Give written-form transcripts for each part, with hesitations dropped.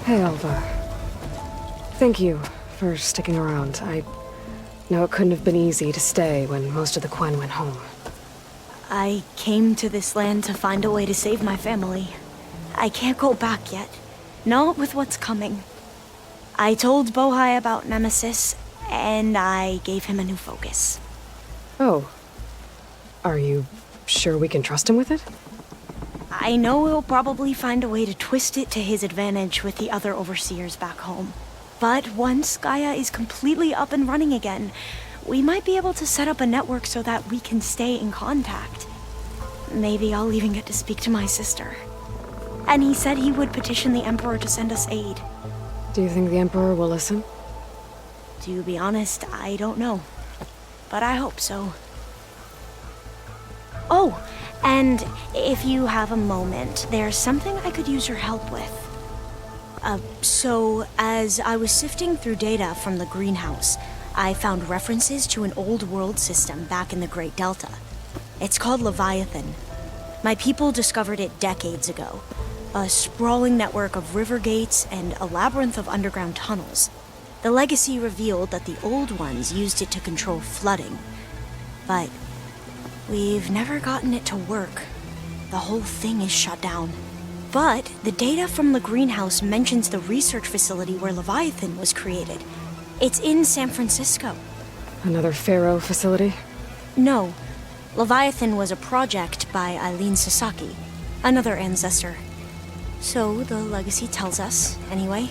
Hey, Alva. Thank you for sticking around. I know it couldn't have been easy to stay when most of the Quen went home. I came to this land to find a way to save my family. I can't go back yet. Not with what's coming. I told Bohai about Nemesis, and I gave him a new focus. Oh. Are you sure we can trust him with it? I know he'll probably find a way to twist it to his advantage with the other overseers back home. But once Gaia is completely up and running again, we might be able to set up a network so that we can stay in contact. Maybe I'll even get to speak to my sister. And he said he would petition the Emperor to send us aid. Do you think the Emperor will listen? To be honest, I don't know. But I hope so. Oh, and if you have a moment, there's something I could use your help with. So as I was sifting through data from the greenhouse, I found references to an old world system back in the Great Delta. It's called Leviathan. My people discovered it decades ago. A sprawling network of river gates and a labyrinth of underground tunnels. The legacy revealed that the old ones used it to control flooding. But we've never gotten it to work. The whole thing is shut down. But the data from the greenhouse mentions the research facility where Leviathan was created. It's in San Francisco. Another Pharaoh facility? No. Leviathan was a project by Eileen Sasaki, another Ancestor. So the legacy tells us, anyway.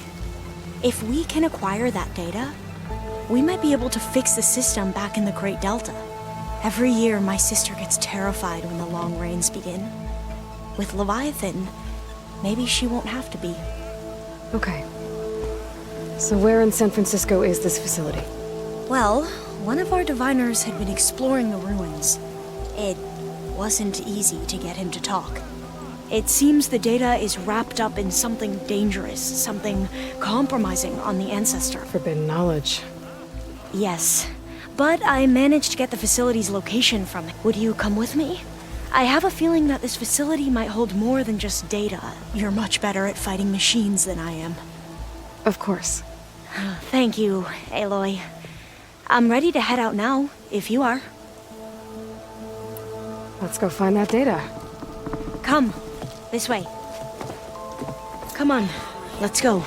If we can acquire that data, we might be able to fix the system back in the Great Delta. Every year, my sister gets terrified when the long rains begin. With Leviathan, maybe she won't have to be. Okay. So where in San Francisco is this facility? Well, one of our diviners had been exploring the ruins. It wasn't easy to get him to talk. It seems the data is wrapped up in something dangerous, something compromising on the Ancestor. Forbidden knowledge. Yes, but I managed to get the facility's location from it. Would you come with me? I have a feeling that this facility might hold more than just data. You're much better at fighting machines than I am. Of course. Thank you, Aloy. I'm ready to head out now, if you are. Let's go find that data. Come. This way. Come on, let's go.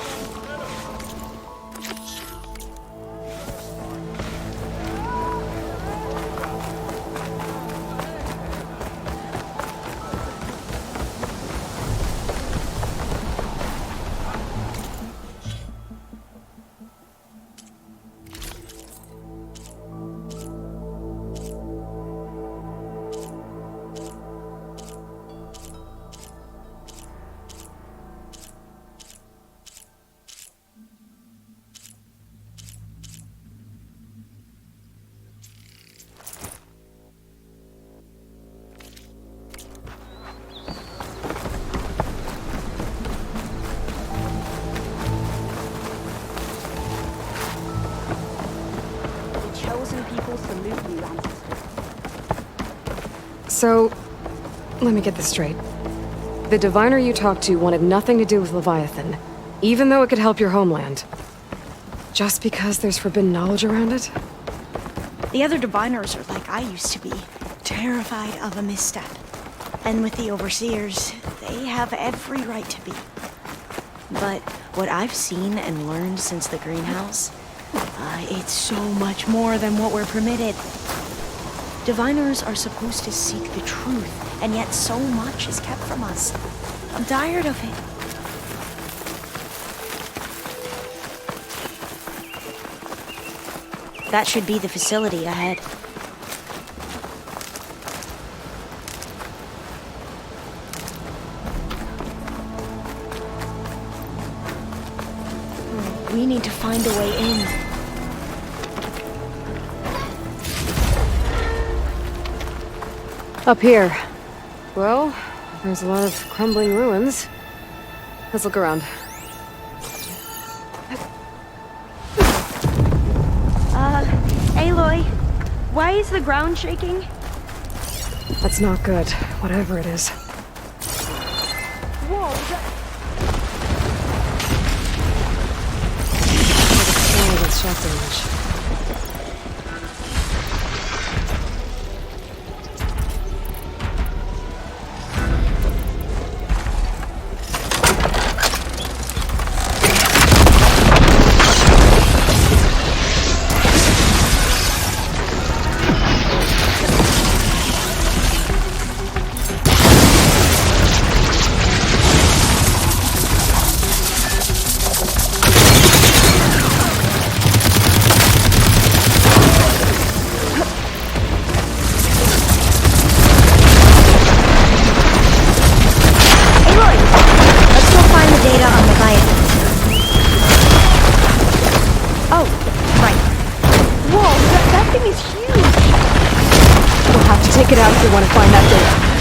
So, let me get this straight. The diviner you talked to wanted nothing to do with Leviathan, even though it could help your homeland. Just because there's forbidden knowledge around it? The other diviners are like I used to be, terrified of a misstep. And with the overseers, they have every right to be. But what I've seen and learned since the greenhouse, it's so much more than what we're permitted. Diviners are supposed to seek the truth, and yet so much is kept from us. I'm tired of it. That should be the facility ahead. We need to find a way in. Up here. Well, there's a lot of crumbling ruins. Let's look around. Aloy, why is the ground shaking? That's not good, whatever it is. Whoa, chest image. Take it out if you want to find that data.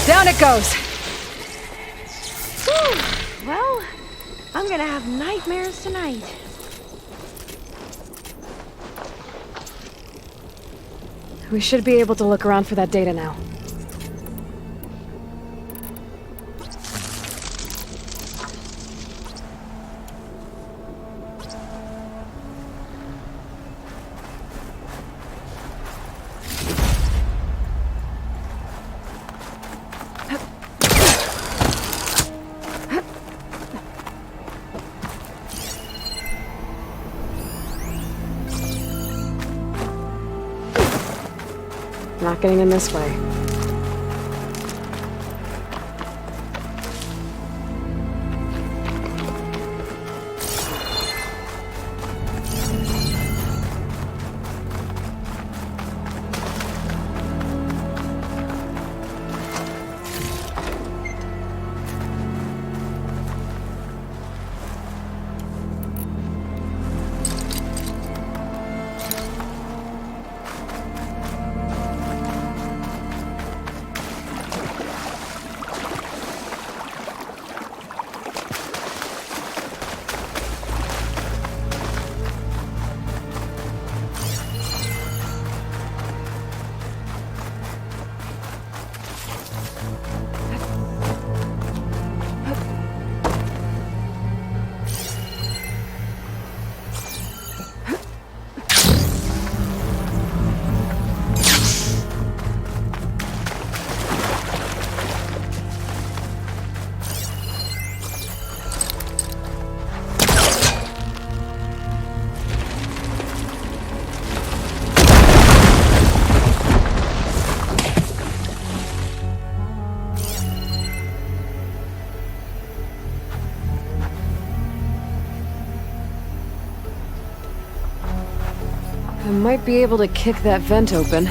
Down it goes! Whew. Well, I'm gonna have nightmares tonight. We should be able to look around for that data now. Not getting in this way. I might be able to kick that vent open.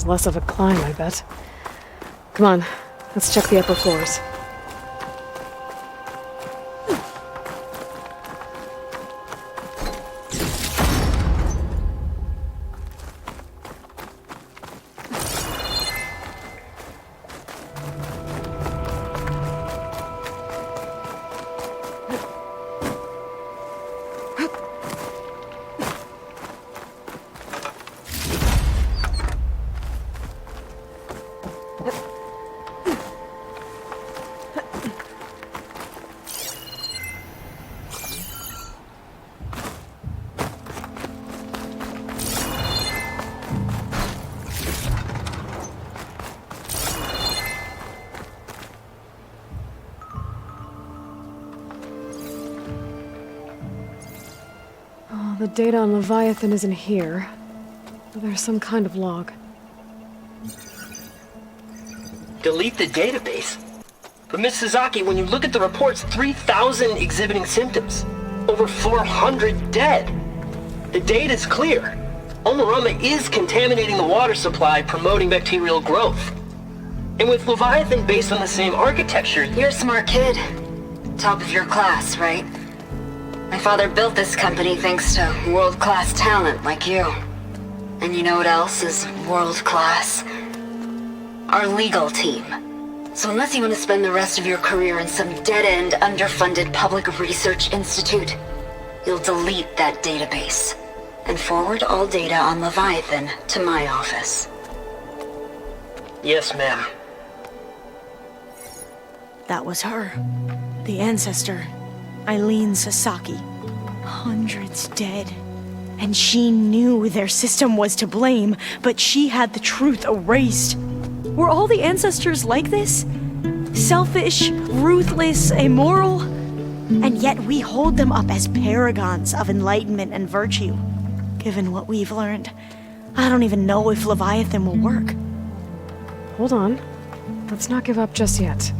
less of a climb, I bet. Come on, let's check the upper floors. The data on Leviathan isn't here. But there's some kind of log. Delete the database? But Miss Sasaki, when you look at the reports, 3,000 exhibiting symptoms. Over 400 dead. The data's clear. Omarama is contaminating the water supply, promoting bacterial growth. And with Leviathan based on the same architecture... You're a smart kid. Top of your class, right? My father built this company thanks to world-class talent like you. And you know what else is world-class? Our legal team. So unless you want to spend the rest of your career in some dead-end, underfunded public research institute, you'll delete that database and forward all data on Leviathan to my office. Yes, ma'am. That was her. The Ancestor. Eileen Sasaki. Hundreds dead. And she knew their system was to blame, but she had the truth erased. Were all the Ancestors like this? Selfish, ruthless, immoral? And yet we hold them up as paragons of enlightenment and virtue. Given what we've learned, I don't even know if Leviathan will work. Hold on. Let's not give up just yet.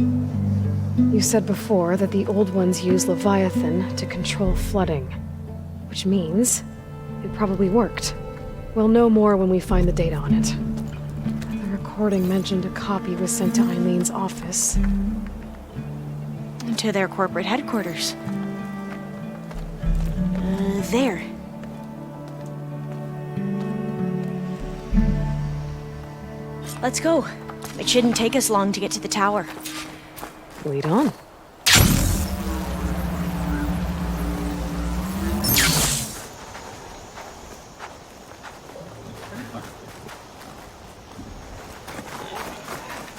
You said before that the old ones use Leviathan to control flooding. Which means it probably worked. We'll know more when we find the data on it. The recording mentioned a copy was sent to Eileen's office. To their corporate headquarters. There. Let's go. It shouldn't take us long to get to the tower. Lead on.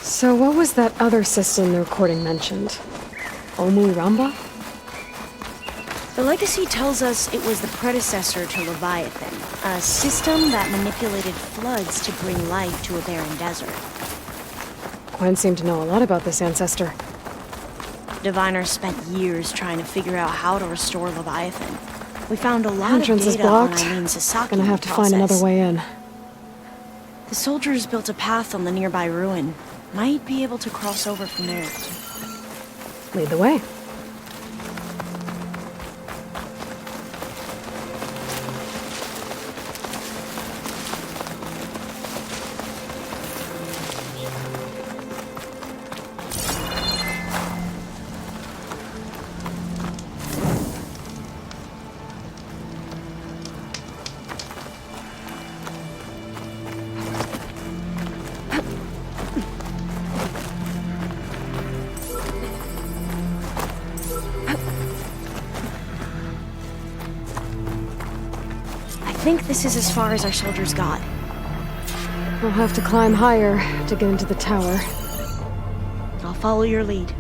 So what was that other system the recording mentioned? Omu Ramba? The legacy tells us it was the predecessor to Leviathan, a system that manipulated floods to bring life to a barren desert. Gwen seemed to know a lot about this Ancestor. Diviners spent years trying to figure out how to restore Leviathan. We found a lot Entrance of is data on blocked. Eileen Sasaki. Gonna have to find another way in. The soldiers built a path on the nearby ruin. Might be able to cross over from there. Lead the way. I think this is as far as our soldiers got. We'll have to climb higher to get into the tower. I'll follow your lead.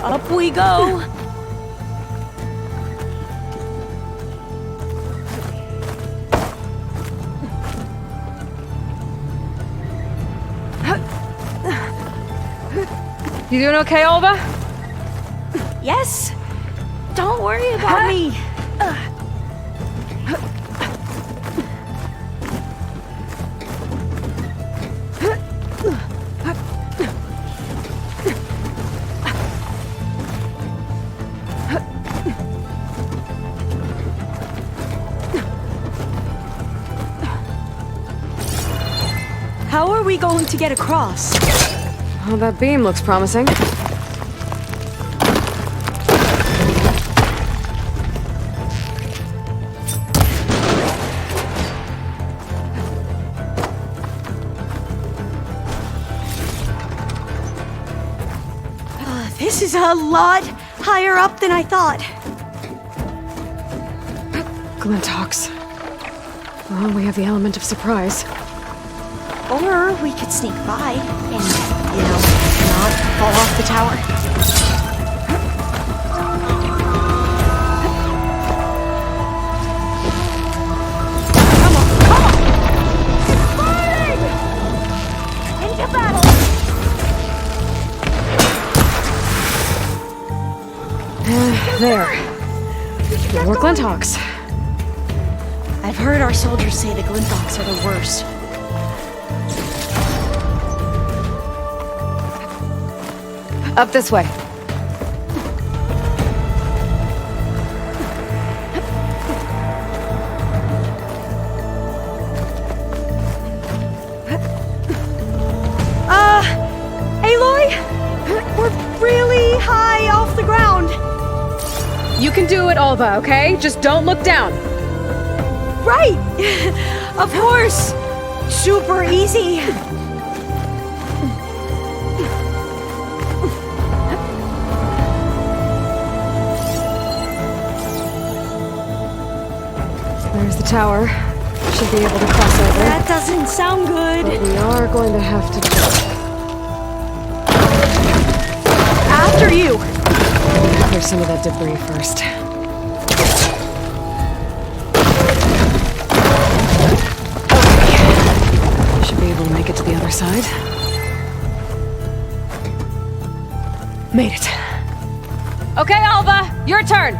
Up we go! You doing okay, Alva? Yes? Don't worry about me. How are we going to get across? Well, that beam looks promising. This is a lot higher up than I thought. Glinthawks. Well, we have the element of surprise. Or we could sneak by and, not fall off the tower. Come on! Fighting! Into battle! There. More Glinthawks. I've heard our soldiers say the Glinthawks are the worst. Up this way. Aloy? We're really high off the ground. You can do it, Alva, okay? Just don't look down. Right! Of course! Super easy! There's the tower. Should be able to cross over. That doesn't sound good. But we are going to have to jump. After you! Clear some of that debris first. Okay. Should be able to make it to the other side. Made it. Okay, Alva, your turn.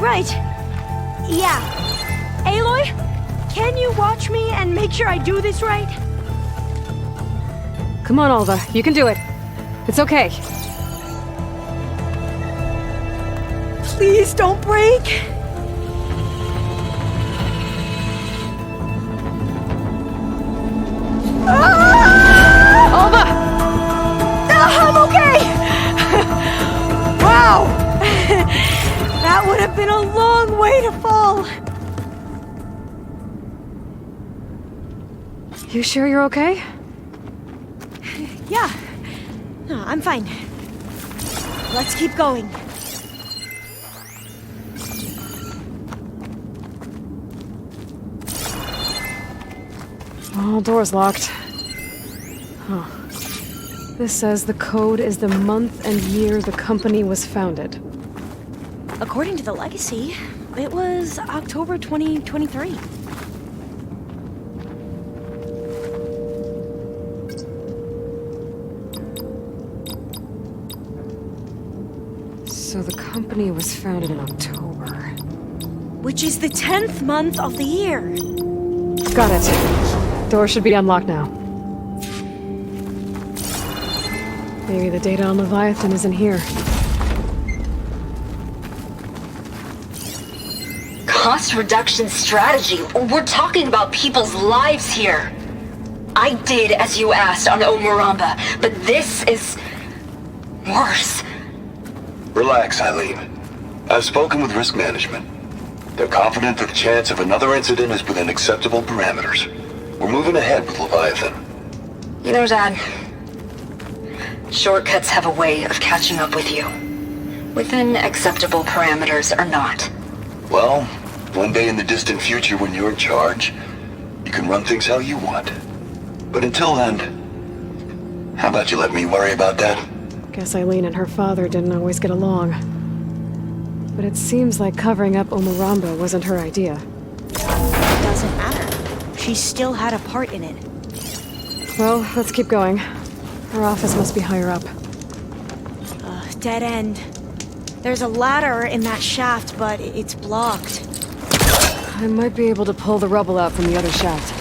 Right. Yeah. Aloy, can you watch me and make sure I do this right? Come on, Alva, you can do it. It's okay. Please don't break. Alva! I'm okay! Wow! That would have been a long way to fall. You sure you're okay? Yeah. No, I'm fine. Let's keep going. All doors locked. Huh. This says the code is the month and year the company was founded. According to the legacy, it was October 2023. So the company was founded in October. Which is the 10th month of the year. Got it. Door should be unlocked now. Maybe the data on Leviathan isn't here. Cost reduction strategy? We're talking about people's lives here. I did as you asked on Omuramba, but this is worse. Relax, Eileen. I've spoken with risk management. They're confident that the chance of another incident is within acceptable parameters. We're moving ahead with Leviathan. You know, Dad, shortcuts have a way of catching up with you. Within acceptable parameters or not. Well, one day in the distant future when you're in charge, you can run things how you want. But until then, how about you let me worry about that? Guess Eileen and her father didn't always get along. But it seems like covering up Omuramba wasn't her idea. Doesn't matter. She still had a part in it. Well, let's keep going. Her office must be higher up. Dead end. There's a ladder in that shaft, but it's blocked. I might be able to pull the rubble out from the other shaft.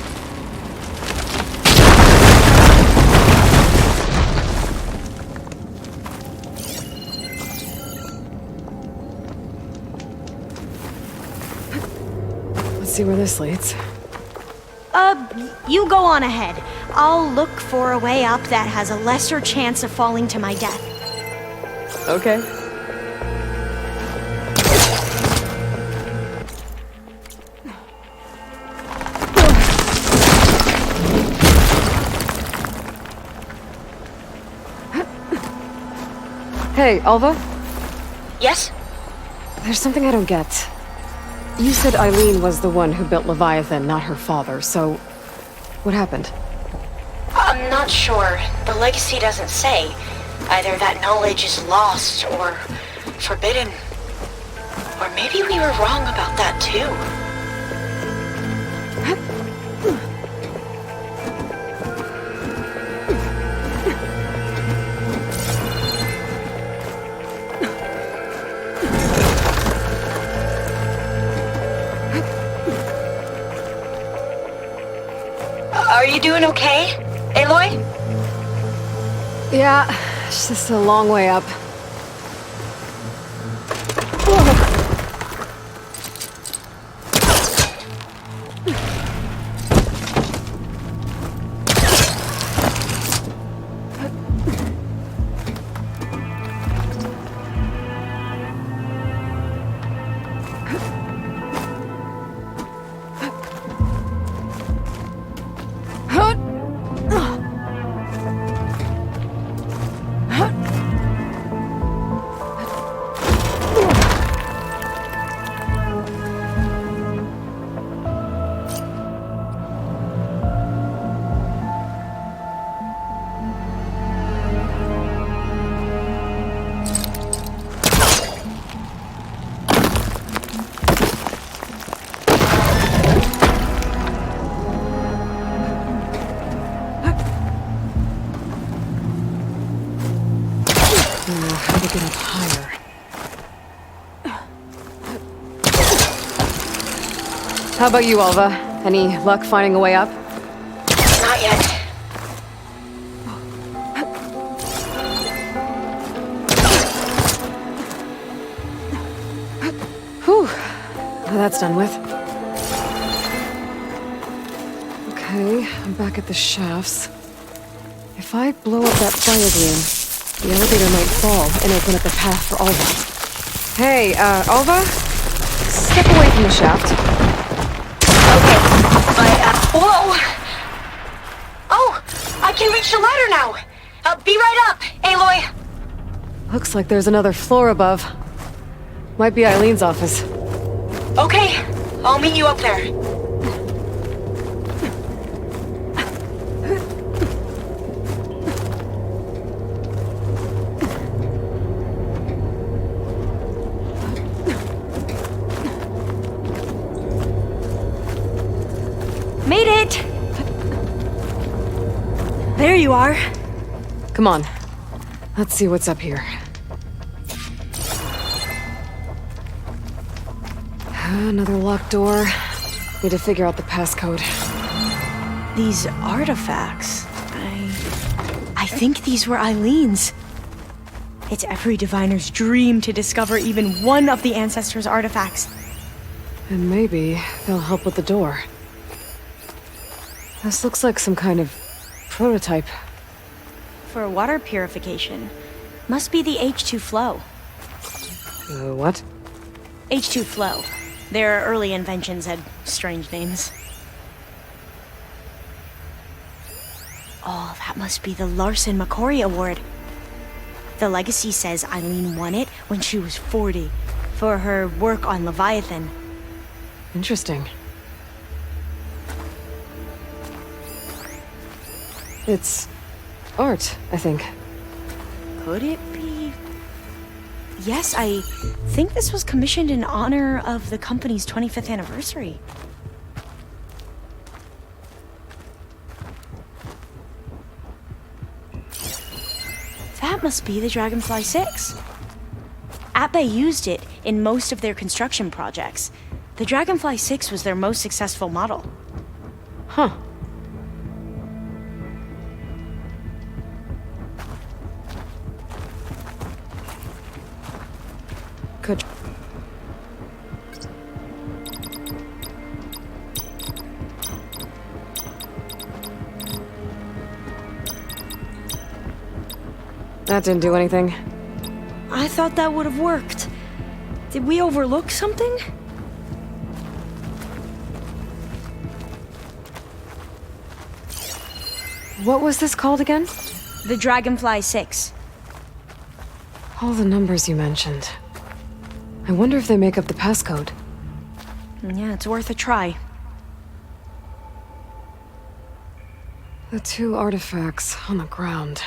Let's see where this leads. You go on ahead. I'll look for a way up that has a lesser chance of falling to my death. Okay. Hey, Alva? Yes? There's something I don't get. You said Eileen was the one who built Leviathan, not her father, so... what happened? I'm not sure. The legacy doesn't say. Either that knowledge is lost or forbidden. Or maybe we were wrong about that too. Are you doing okay, Aloy? Yeah, it's just a long way up. How to get up higher. How about you, Alva? Any luck finding a way up? Not yet. Whew. Well, that's done with. Okay, I'm back at the shafts. If I blow up that fire gleam, the elevator might fall and open up a path for Alva. Hey, Alva? Step away from the shaft. Whoa! Oh! I can reach the ladder now! Be right up, Aloy! Looks like there's another floor above. Might be Eileen's office. Okay, I'll meet you up there. Made it! There you are. Come on. Let's see what's up here. Another locked door. Need to figure out the passcode. These artifacts... I think these were Eileen's. It's every diviner's dream to discover even one of the Ancestor's artifacts. And maybe they'll help with the door. This looks like some kind of prototype. For water purification. Must be the H2 flow. What? H2 flow. Their early inventions had strange names. Oh, that must be the Larson McCory Award. The legacy says Eileen won it when she was 40 for her work on Leviathan. Interesting. It's art, I think. Could it be? Yes, I think this was commissioned in honor of the company's 25th anniversary. That must be the Dragonfly 6. At-Bay used it in most of their construction projects. The Dragonfly 6 was their most successful model. Huh. Good. That didn't do anything. I thought that would have worked. Did we overlook something? What was this called again? The Dragonfly 6. All the numbers you mentioned. I wonder if they make up the passcode. Yeah, it's worth a try. The two artifacts on the ground.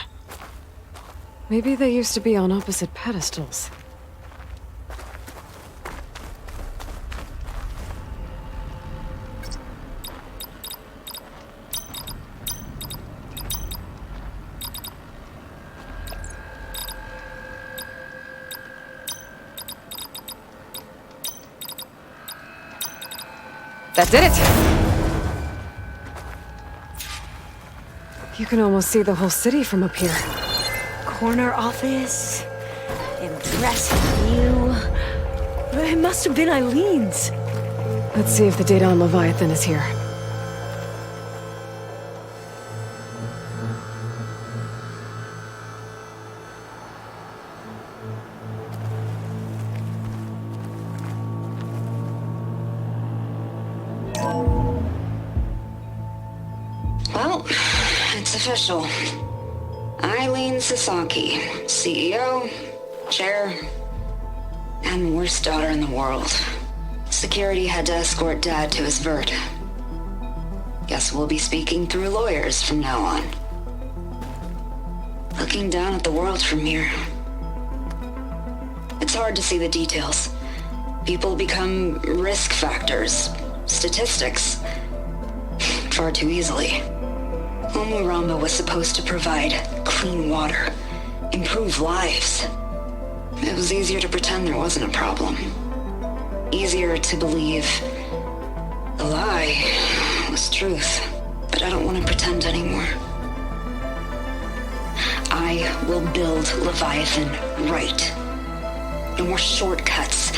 Maybe they used to be on opposite pedestals. That did it! You can almost see the whole city from up here. Corner office. Impressive view. It must have been Eileen's. Let's see if the data on Leviathan is here. Well, it's official. Eileen Sasaki, CEO, chair, and worst daughter in the world. Security had to escort Dad to his vert. Guess we'll be speaking through lawyers from now on. Looking down at the world from here. It's hard to see the details. People become risk factors, statistics, far too easily. Omuramba was supposed to provide clean water, improve lives. It was easier to pretend there wasn't a problem. Easier to believe the lie was truth. But I don't want to pretend anymore. I will build Leviathan right. No more shortcuts.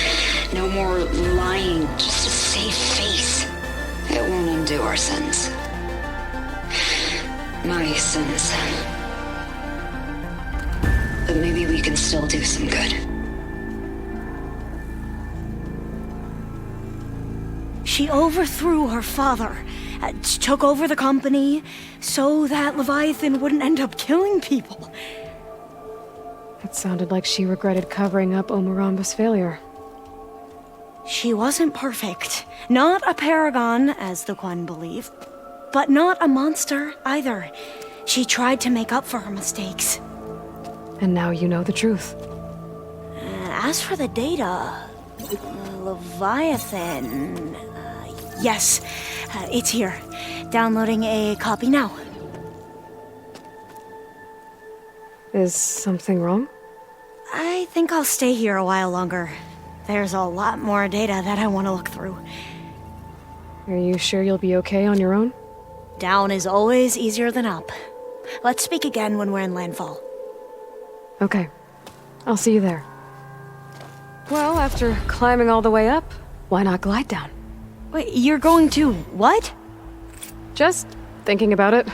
No more lying just to save face. It won't undo our sins. My sins. But maybe we can still do some good. She overthrew her father, took over the company, so that Leviathan wouldn't end up killing people. It sounded like she regretted covering up Omuramba's failure. She wasn't perfect. Not a paragon, as the Quan believe. But not a monster, either. She tried to make up for her mistakes. And now you know the truth. As for the data... Leviathan... yes, it's here. Downloading a copy now. Is something wrong? I think I'll stay here a while longer. There's a lot more data that I want to look through. Are you sure you'll be okay on your own? Down is always easier than up. Let's speak again when we're in landfall. Okay. I'll see you there. Well, after climbing all the way up, why not glide down? Wait, you're going to what? Just thinking about it.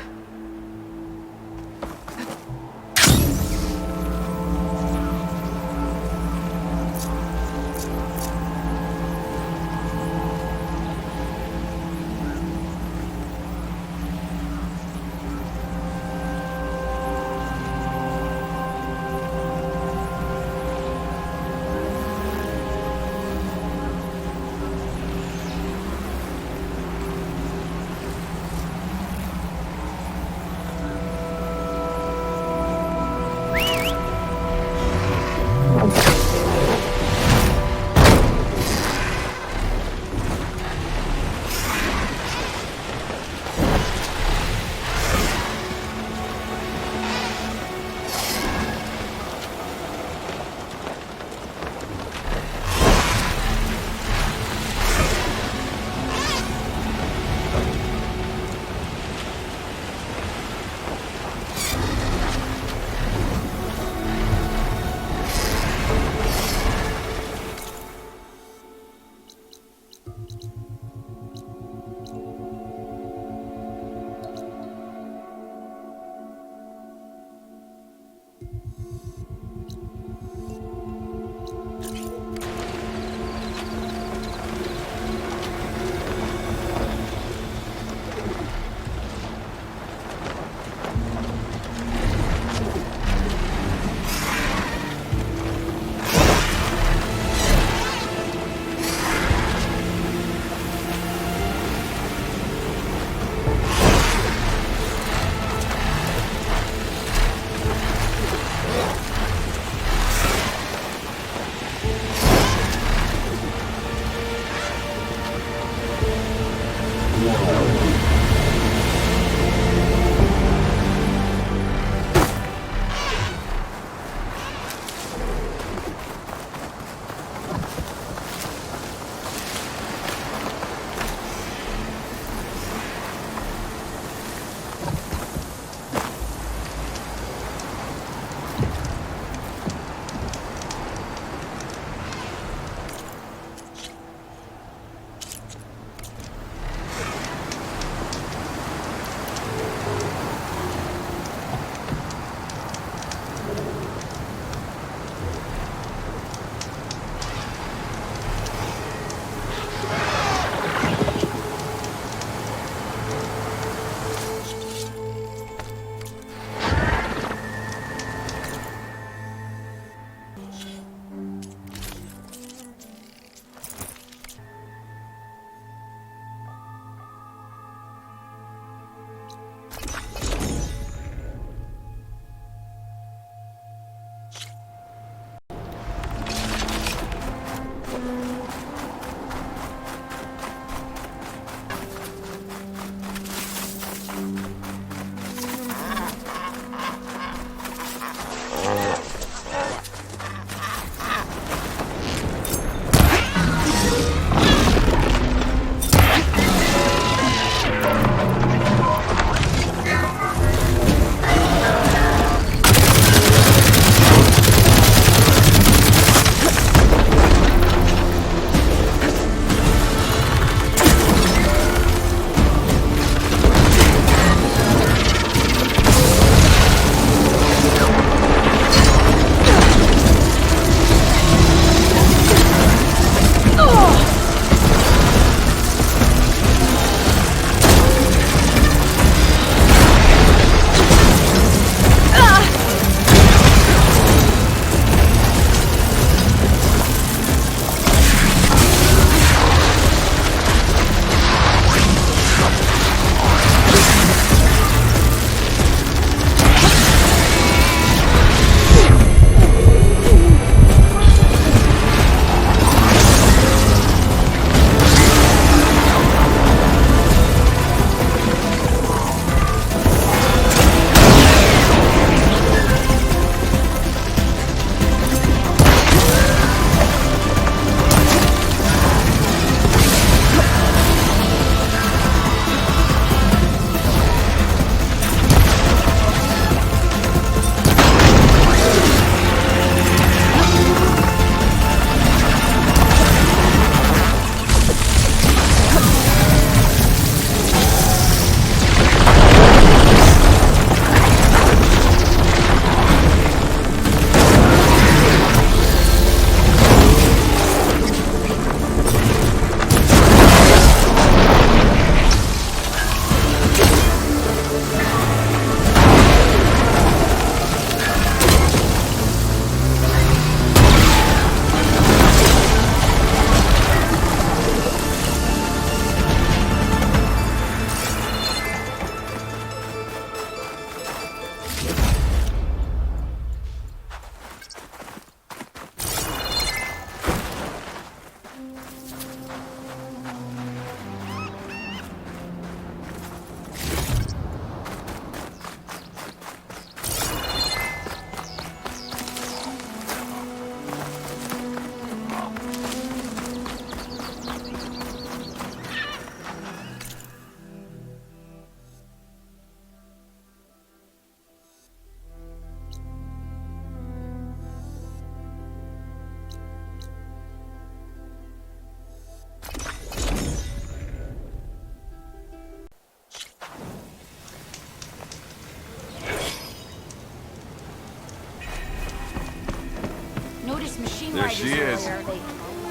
Noticed machine There riders she is. earlier. They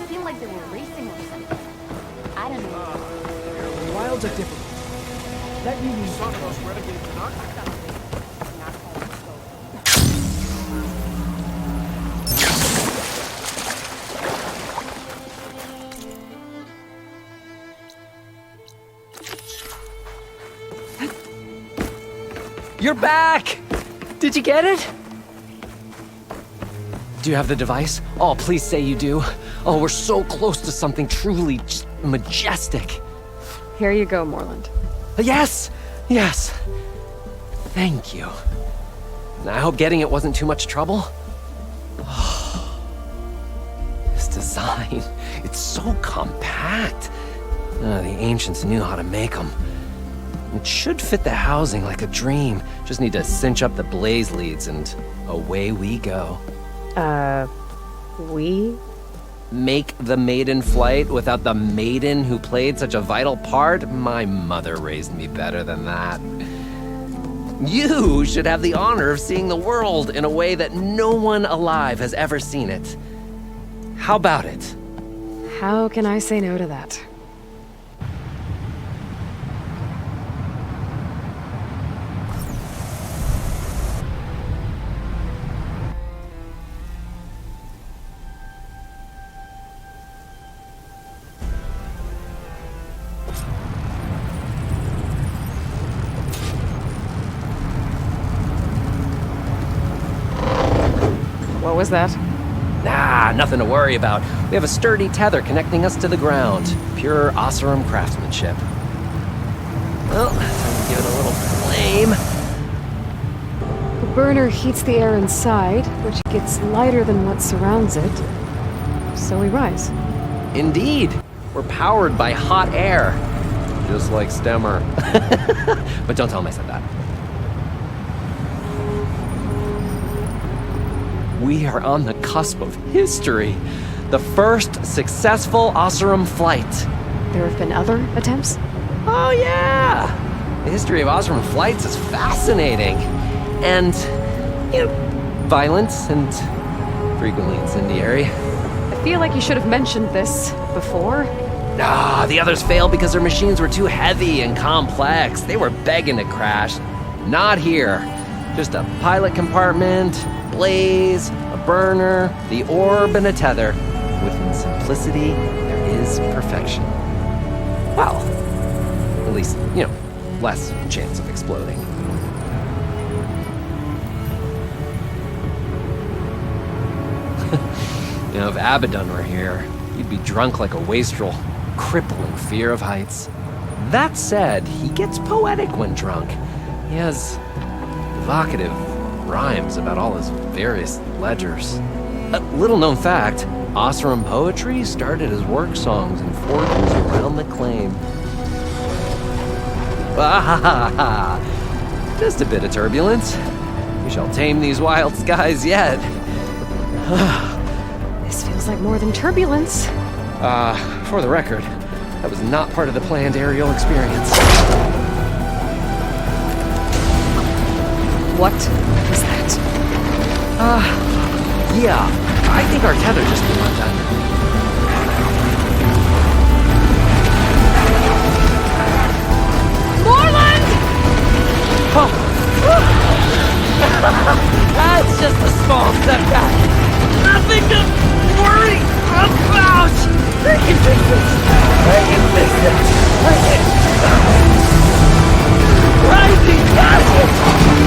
seemed like they were racing or something. I don't know. Wilds are different. That union son of those renegades are not. You're back! Did you get it? Do you have the device? Oh, please say you do. Oh, we're so close to something truly just majestic. Here you go, Morland. Yes! Yes! Thank you. I hope getting it wasn't too much trouble. Oh, this design, it's so compact. The ancients knew how to make them. It should fit the housing like a dream. Just need to cinch up the blaze leads and away we go. We? Make the maiden flight without the maiden who played such a vital part? My mother raised me better than that. You should have the honor of seeing the world in a way that no one alive has ever seen it. How about it? How can I say no to that? What was that? nothing to worry about. We have a sturdy tether connecting us to the ground. Pure Oseram craftsmanship. Well, time to give it a little flame. The burner heats the air inside, which gets lighter than what surrounds it. So we rise. Indeed. We're powered by hot air. Just like Stemmer. But don't tell him I said that. We are on the cusp of history. The first successful Oseram flight. There have been other attempts? Oh yeah! The history of Oseram flights is fascinating. And, you know, violent and frequently incendiary. I feel like you should have mentioned this before. The others failed because their machines were too heavy and complex. They were begging to crash. Not here. Just a pilot compartment, blaze, a burner, the orb, and a tether. Within simplicity, there is perfection. Well, at least, you know, less chance of exploding. You know, if Abaddon were here, he'd be drunk like a wastrel, crippling fear of heights. That said, he gets poetic when drunk. He has evocative rhymes about all his various ledgers. A little-known fact, Oseram poetry started as work songs in forges around the claim. Just a bit of turbulence. We shall tame these wild skies yet. This feels like more than turbulence. For the record, that was not part of the planned aerial experience. What was that? Yeah, I think our tether just came undone. Moreland! Oh! That's just a small setback. Nothing to worry about! They can fix this! They can fix it! Rising passion!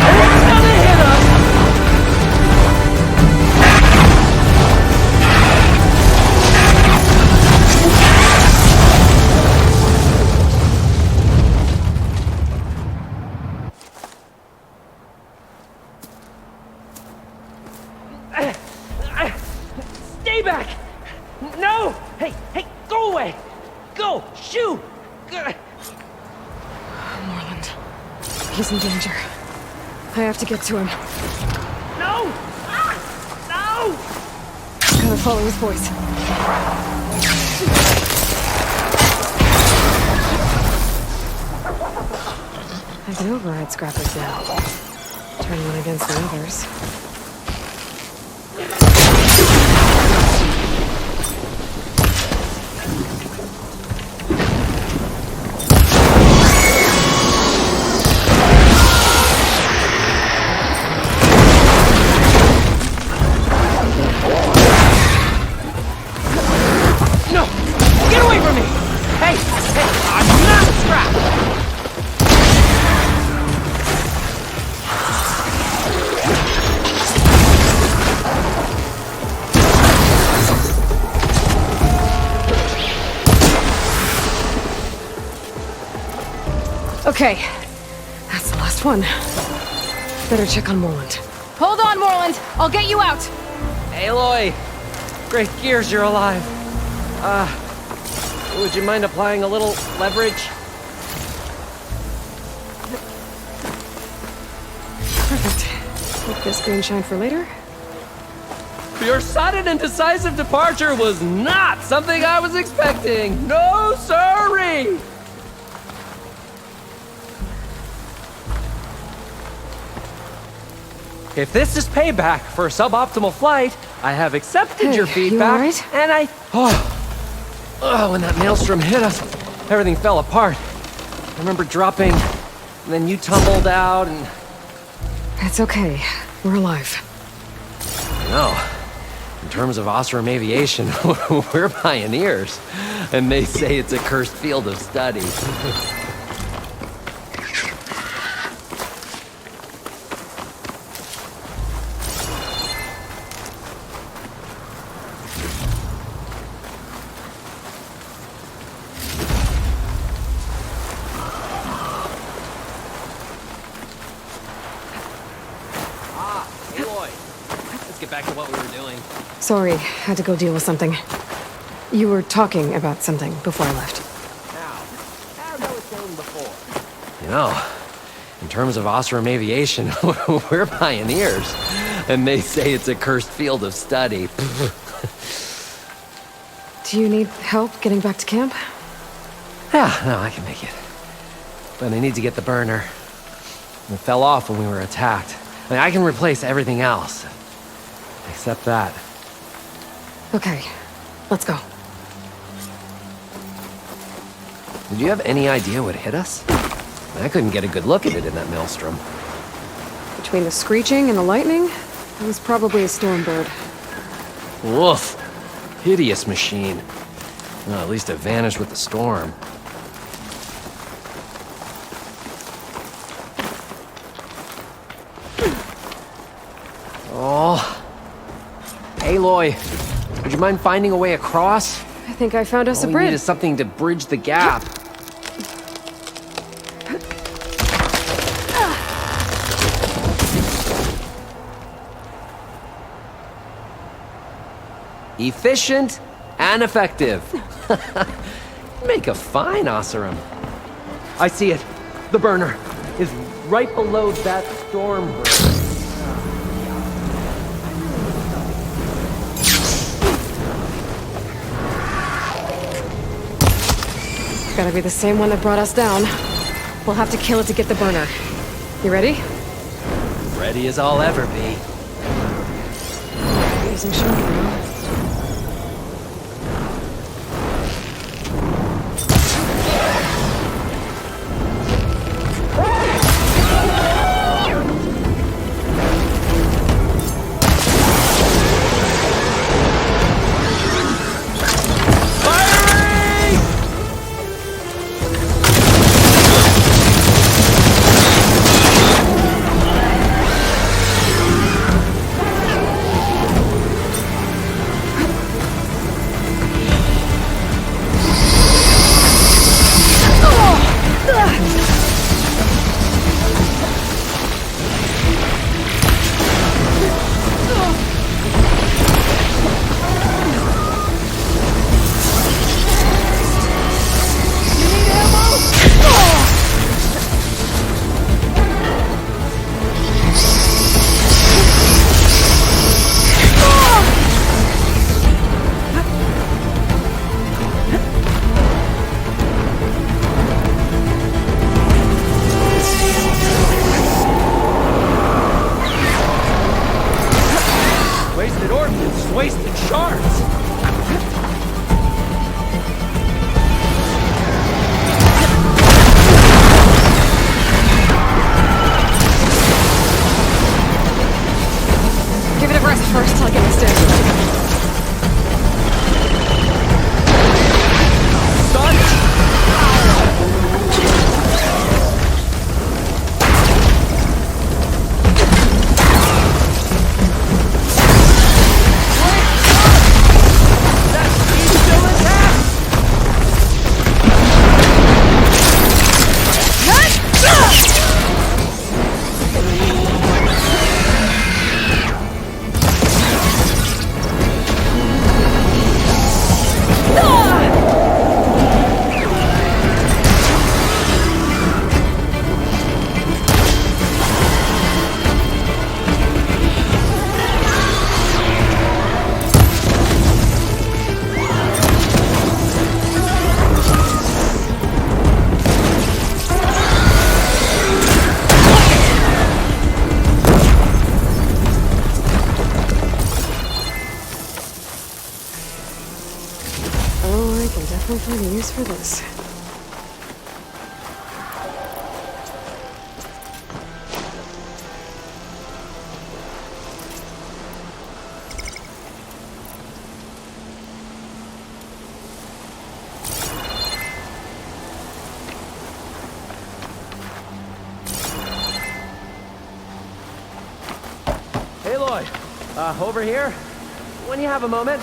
It's gonna hit us! Stay back! No! Hey, go away! Go! Shoo! Moreland. He's in danger. I have to get to him. No! No! Gotta follow his voice. I can override scrappers now. Turn one against the others. Okay, that's the last one. Better check on Moreland. Hold on, Moreland. I'll get you out. Aloy! Great gears you're alive. Would you mind applying a little leverage? Perfect. Let this green shine for later. Your sudden and decisive departure was not something I was expecting. No, sirree! If this is payback for a suboptimal flight, I have accepted your Hey, you feedback, all right? and I... Oh, when that maelstrom hit us, everything fell apart. I remember dropping, and then you tumbled out, and... It's okay. We're alive. No. In terms of Oseram aviation, we're pioneers. And they say it's a cursed field of study. back to what we were doing. Sorry, had to go deal with something. You were talking about something before I left. Now, as I was saying before. You know, in terms of Osram aviation, we're pioneers. And they say it's a cursed field of study. Do you need help getting back to camp? Yeah, no, I can make it. But I need to get the burner. It fell off when we were attacked. I mean, I can replace everything else. Except that. Okay, let's go. Did you have any idea what hit us? I couldn't get a good look at it in that maelstrom. Between the screeching and the lightning, it was probably a storm bird. Woof. Hideous machine. Well, at least it vanished with the storm. Oh. Aloy, would you mind finding a way across? I think I found us All a we need bridge. is something to bridge the gap. Efficient and effective. Make a fine Osram. I see it. The burner is right below that storm bird. Gotta be the same one that brought us down. We'll have to kill it to get the burner. You ready? Ready as I'll ever be. Using shoulder. Wasted shards! Give it a rest first till I get this down. Find a use for this. Hey, Lloyd. Over here? When you have a moment.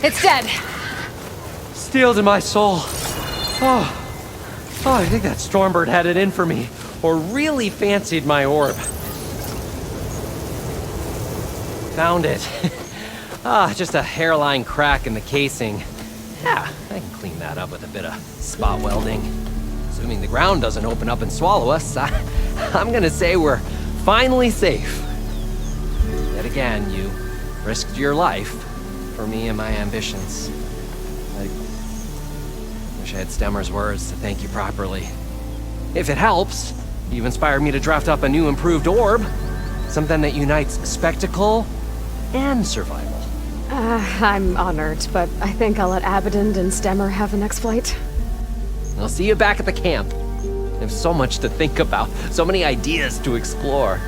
It's dead. steel to my soul. Oh, I think that Stormbird had it in for me, or really fancied my orb. Found it. Just a hairline crack in the casing. Yeah, I can clean that up with a bit of spot welding. Assuming the ground doesn't open up and swallow us, I'm gonna say we're finally safe. Yet again, you risked your life for me and my ambitions. I wish I had Stemmer's words to thank you properly. If it helps, you've inspired me to draft up a new improved orb. Something that unites spectacle and survival. I'm honored, but I think I'll let Abaddon and Stemmer have the next flight. I'll see you back at the camp. I have so much to think about, so many ideas to explore.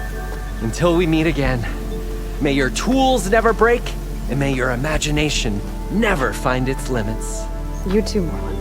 Until we meet again, may your tools never break, and may your imagination never find its limits. You too, Morlun.